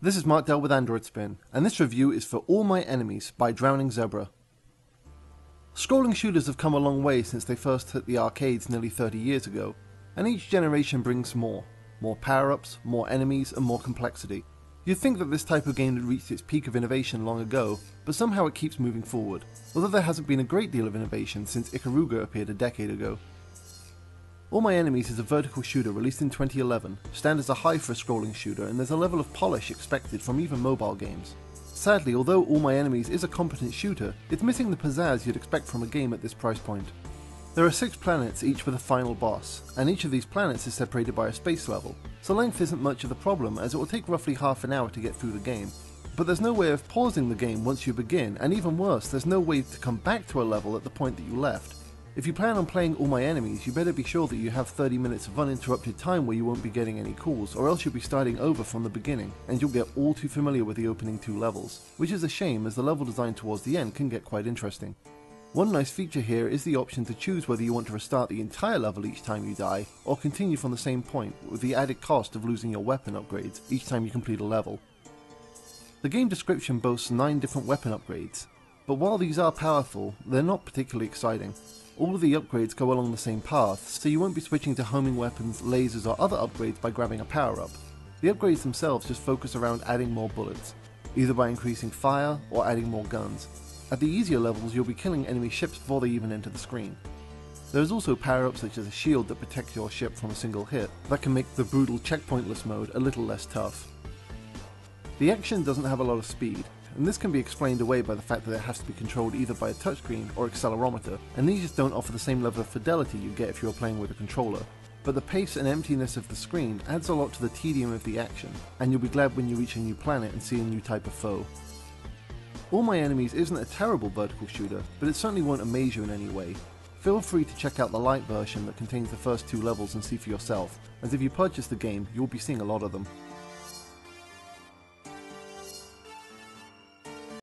This is Mark Dell with Android Spin, and this review is for All My Enemies by Drowning Zebra. Scrolling shooters have come a long way since they first hit the arcades nearly 30 years ago, and each generation brings more power-ups, more enemies, and more complexity. You'd think that this type of game had reached its peak of innovation long ago, but somehow it keeps moving forward, although there hasn't been a great deal of innovation since Ikaruga appeared a decade ago. All My Enemies is a vertical shooter released in 2011, standards are high for a scrolling shooter, and there's a level of polish expected from even mobile games. Sadly, although All My Enemies is a competent shooter, it's missing the pizzazz you'd expect from a game at this price point. There are 6 planets, each with a final boss, and each of these planets is separated by a space level, so length isn't much of the problem as it will take roughly half an hour to get through the game. But there's no way of pausing the game once you begin, and even worse, there's no way to come back to a level at the point that you left. If you plan on playing All My Enemies, you better be sure that you have 30 minutes of uninterrupted time where you won't be getting any calls, or else you'll be starting over from the beginning, and you'll get all too familiar with the opening 2 levels, which is a shame as the level design towards the end can get quite interesting. One nice feature here is the option to choose whether you want to restart the entire level each time you die, or continue from the same point, with the added cost of losing your weapon upgrades each time you complete a level. The game description boasts 9 different weapon upgrades, but while these are powerful, they're not particularly exciting. All of the upgrades go along the same path, so you won't be switching to homing weapons, lasers or other upgrades by grabbing a power-up. The upgrades themselves just focus around adding more bullets, either by increasing fire or adding more guns. At the easier levels you'll be killing enemy ships before they even enter the screen. There is also power-ups such as a shield that protects your ship from a single hit, that can make the brutal checkpointless mode a little less tough. The action doesn't have a lot of speed, and this can be explained away by the fact that it has to be controlled either by a touchscreen or accelerometer, and these just don't offer the same level of fidelity you get if you were playing with a controller. But the pace and emptiness of the screen adds a lot to the tedium of the action, and you'll be glad when you reach a new planet and see a new type of foe. All My Enemies isn't a terrible vertical shooter, but it certainly won't amaze you in any way. Feel free to check out the light version that contains the first 2 levels and see for yourself, as if you purchase the game, you'll be seeing a lot of them.